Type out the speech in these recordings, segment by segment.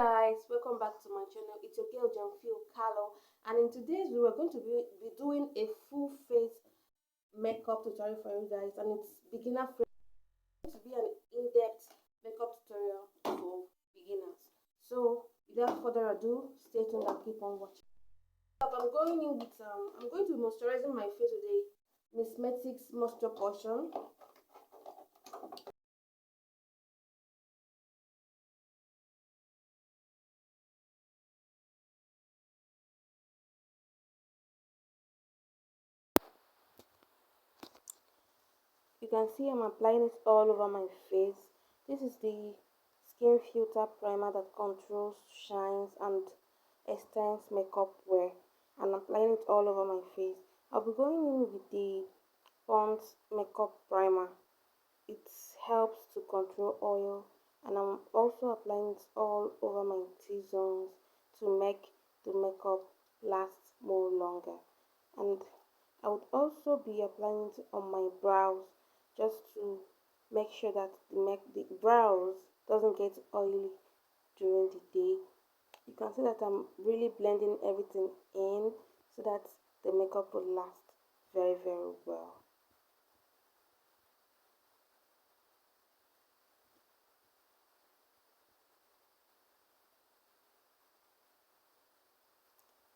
Guys, welcome back to my channel. It's your girl Jamfil Carlo, and in today's video we're going to be doing a full face makeup tutorial for you guys, and it's beginner friendly. To be an in-depth makeup tutorial for beginners. So without further ado, stay tuned and keep on watching. I'm going to be moisturizing my face with a Mismetics moisture potion. You can see I'm applying it all over my face. This is the skin filter primer that controls, shines and extends makeup wear, and I'm applying it all over my face. I'll be going in with the Pond's makeup primer. It helps to control oil, and I'm also applying it all over my T-zones to make the makeup last more longer. And I would also be applying it on my brows just to make sure that the brows doesn't get oily during the day. You can see that I'm really blending everything in so that the makeup will last very well.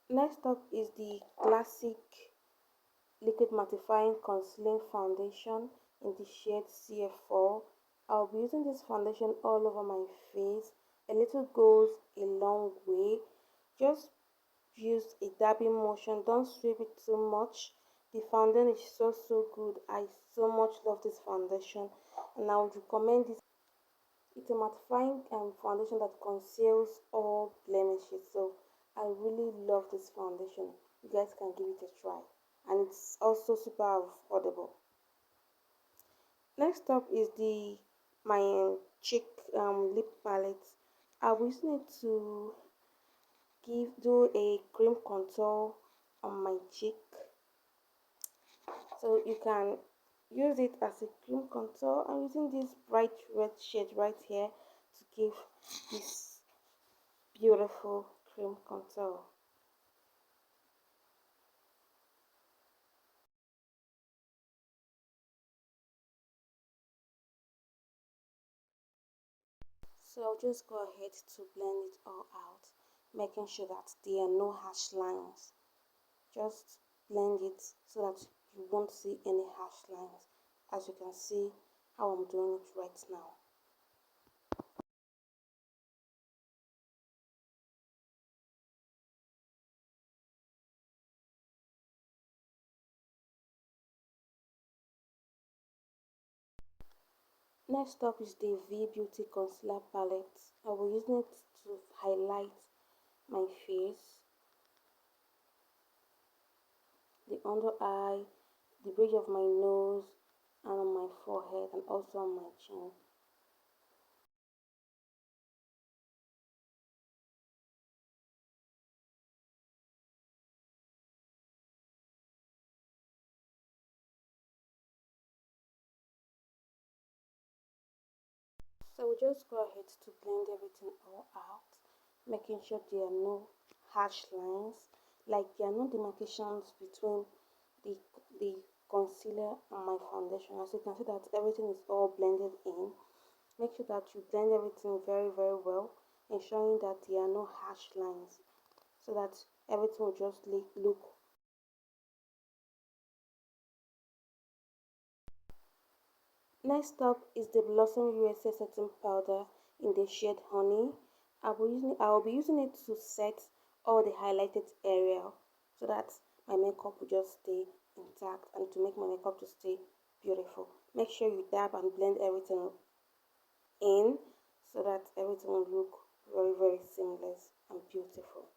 Next up is the classic liquid mattifying concealing foundation in the shade CF4. I'll be using this foundation all over my face. A little goes a long way. Just use a dabbing motion, don't sweep it too much. The foundation is so good. I so much love this foundation, and I would recommend this. It's a mattifying foundation that conceals all blemishes, so I really love this foundation. You guys can give it a try, and it's also super affordable. Next up is the my cheek lip palette. I'll be using it to do a cream contour on my cheek, so you can use it as a cream contour. I'm using this bright red shade right here to give this beautiful cream contour. So I'll just go ahead to blend it all out, making sure that there are no harsh lines. Just blend it so that you won't see any harsh lines, as you can see how I'm doing it right now. Next up is the V Beauty Concealer Palette. I will use it to highlight my face, the under eye, the bridge of my nose, and on my forehead, and also on my chin. So we just go ahead to blend everything all out, making sure there are no harsh lines, like there are no demarcations between the the concealer and my foundation. As you can see that everything is all blended in. Make sure that you blend everything very well, ensuring that there are no harsh lines, so that everything will just look. Next up is the Blossom USA setting powder in the shade Honey. I will be using it to set all the highlighted area so that my makeup will just stay intact, and to make my makeup to stay beautiful. Make sure you dab and blend everything in so that everything will look very seamless and beautiful.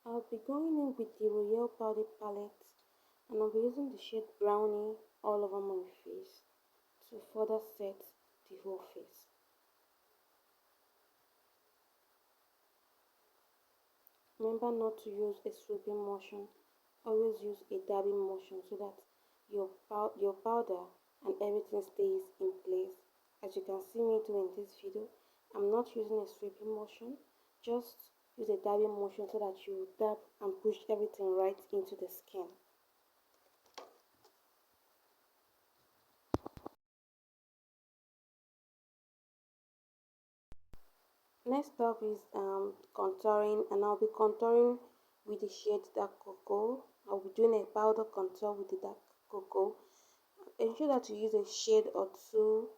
I'll be going in with the Royal Powder palette, and I'll be using the shade Brownie all over my face to further set the whole face. Remember not to use a sweeping motion, always use a dabbing motion so that your powder and everything stays in place As you can see me do in this video, I'm not using a sweeping motion. Just use a dabbing motion so that you dab and push everything right into the skin. Next up is contouring, and I'll be contouring with the shade dark cocoa. I'll be doing a powder contour with the dark cocoa. Ensure that you use a shade or two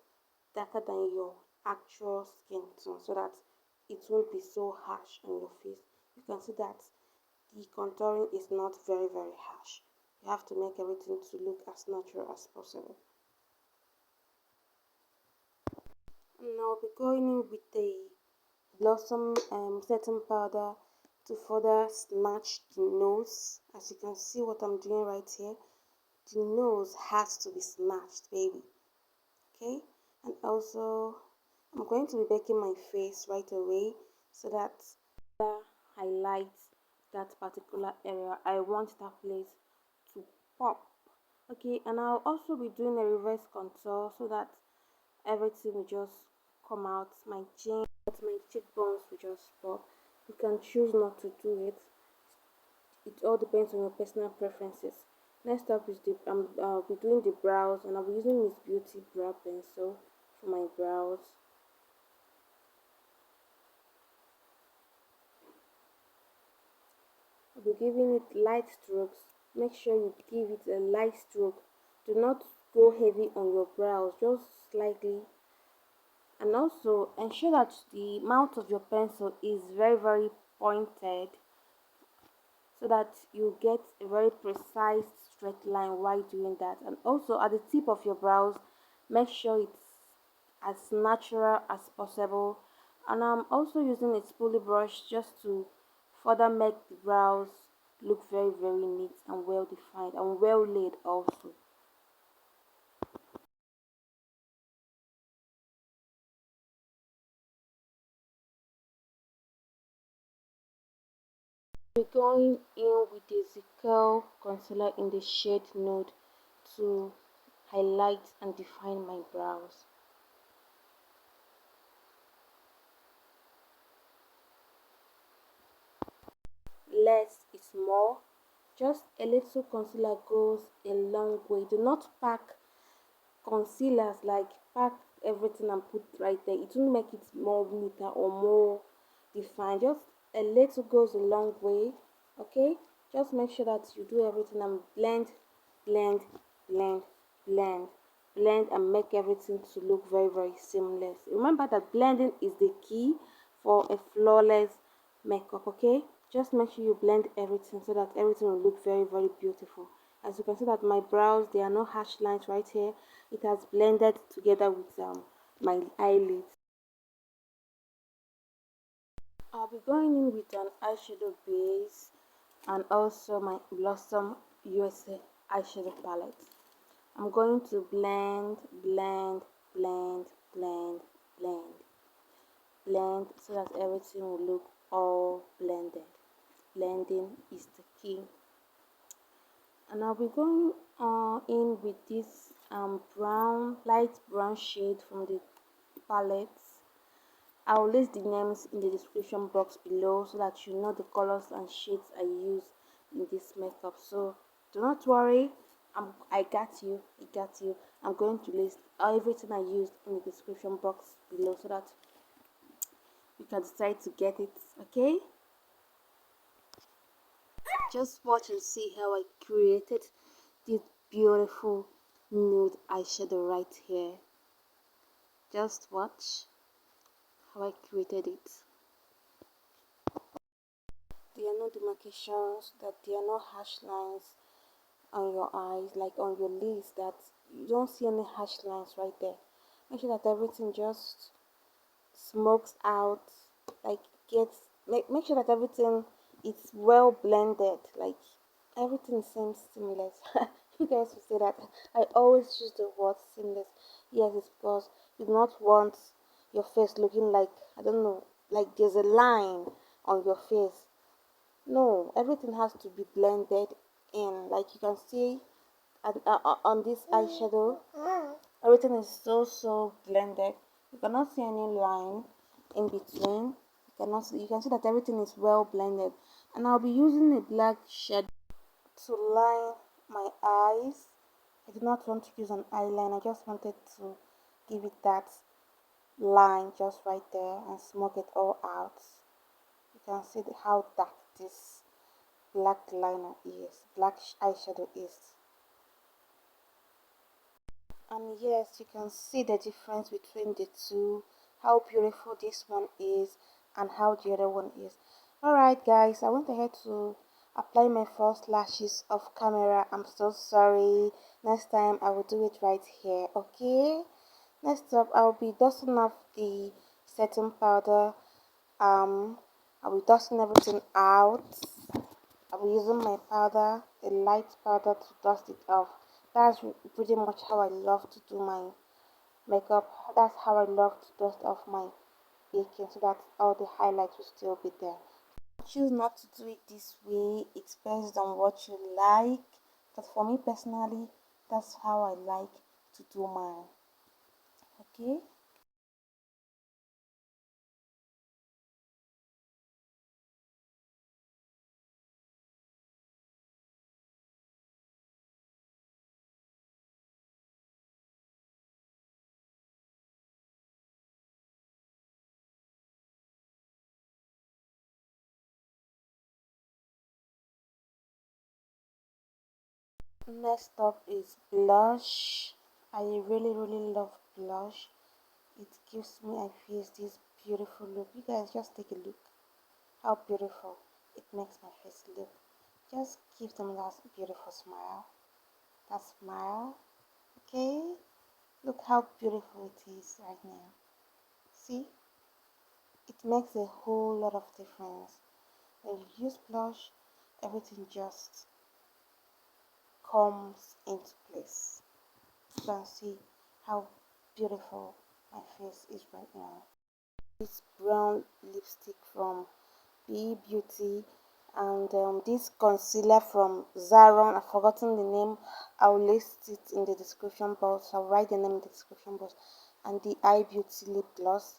darker than your actual skin tone so that it won't be so harsh on your face. You can see that the contouring is not very harsh. You have to make everything to look as natural as possible. And I'll be going in with the blossom setting powder to further snatch the nose. As you can see what I'm doing right here, the nose has to be snatched, baby. Okay, and also I'm going to be baking my face right away so that highlights that particular area. I want that place to pop. Okay, and I'll also be doing a reverse contour so that everything will just come out. My chin, my cheekbones will just pop. You can choose not to do it. It all depends on your personal preferences. Next up is I'll be doing the brows, and I'll be using Miss Beauty brow pencil for my brows. I'll be giving it light strokes. Make sure you give it a light stroke. Do not go heavy on your brows, just slightly. And also ensure that the mouth of your pencil is very pointed so that you get a very precise straight line while doing that. And also at the tip of your brows, make sure it's as natural as possible. And I'm also using a spoolie brush just to further make the brows look very neat and well defined and well laid also. We're going in with the Zickel concealer in the shade Nude to highlight and define my brows. Less is more. Just a little concealer goes a long way. Do not pack concealers, like pack everything and put right there. It won't make it more neater or more defined. Just a little goes a long way. Okay, just make sure that you do everything and blend blend blend blend and make everything to look very seamless. Remember that blending is the key for a flawless makeup. Okay, just make sure you blend everything so that everything will look very beautiful. As you can see that my brows, there are no harsh lines right here. It has blended together with my eyelids. I'll be going in with an eyeshadow base and also my Blossom USA eyeshadow palette. I'm going to blend so that everything will look all blended. Blending is the key. And I'll be going in with this light brown shade from the palette. I'll list the names in the description box below so that you know the colors and shades I use in this makeup. So do not worry, I got you. I'm going to list everything I used in the description box below so that you can decide to get it. Okay, just watch and see how I created this beautiful nude eyeshadow right here. Just watch how I created it. There are no demarcations, that there are no harsh lines on your eyes, like on your lids, that you don't see any harsh lines right there. Make sure that everything just smokes out, like make sure that everything is well blended, like everything seems seamless. You guys will say that I always use the word seamless. Yes, it's because you do not want your face looking like, I don't know, like there's a line on your face. No, everything has to be blended in, like you can see on this eyeshadow, everything is so blended. You cannot see any line in between. You can see that everything is well blended. And I'll be using a black shadow to line my eyes. I did not want to use an eyeliner. I just wanted to give it that line just right there and smoke it all out. You can see how dark this black eyeshadow is. And yes, you can see the difference between the two, how beautiful this one is and how the other one is. Alright guys, I went ahead to apply my first lashes off camera. I'm so sorry. Next time I will do it right here, okay? Next up, I'll be dusting off the setting powder. I'll be dusting everything out. I'll be using my powder, a light powder, to dust it off. That's pretty much how I love to do my makeup. That's how I love to dust off my baking, so that all the highlights will still be there. Choose not to do it this way. It's based on what you like. But for me personally, that's how I like to do mine. Okay. Next up is blush. I really love blush. It gives me, I feel, this beautiful look. You guys just take a look how beautiful it makes my face look. Just give them that beautiful smile. That smile. Okay? Look how beautiful it is right now. See? It makes a whole lot of difference. When you use blush, everything just comes into place. You can see how beautiful my face is right now. This brown lipstick from Be Beauty, and this concealer from Zaron. I've forgotten the name. I'll list it in the description box. I'll write the name in the description box. And the Eye Beauty lip gloss.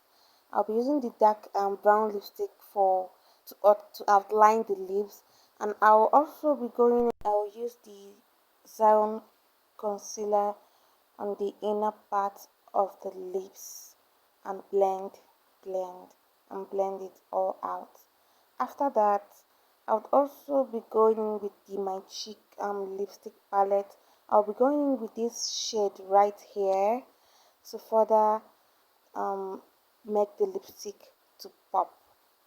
I'll be using the dark brown lipstick to outline the lips, and I'll also be going. I'll use the Zaron concealer on the inner part of the lips and blend blend it all out. After that, I would also be going in with the my cheek lipstick palette. I'll be going in with this shade right here to further um make the lipstick to pop.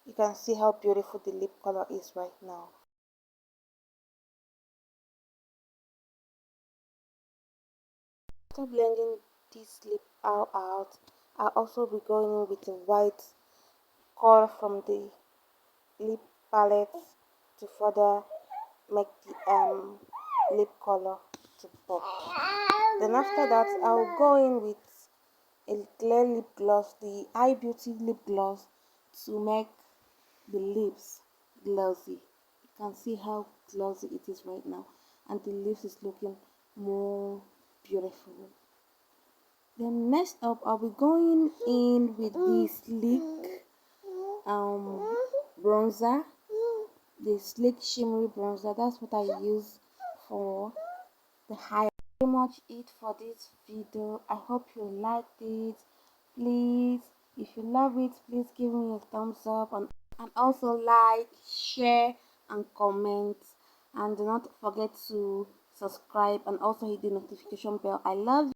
You can see how beautiful the lip color is right now. After blending this lip all out, I'll also be going in with the white color from the lip palette to further make the lip color to pop. Then after that, I'll go in with a clear lip gloss, the Eye Beauty lip gloss, to make the lips glossy. You can see how glossy it is right now, and the lips is looking more beautiful. Then next up, I'll be going in with the sleek bronzer, the sleek shimmery bronzer. That's what I use for the high. Pretty much it for this video. I hope you liked it. Please, if you love it, please give me a thumbs up, and also like, share and comment, and do not forget to subscribe and also hit the notification bell. I love you.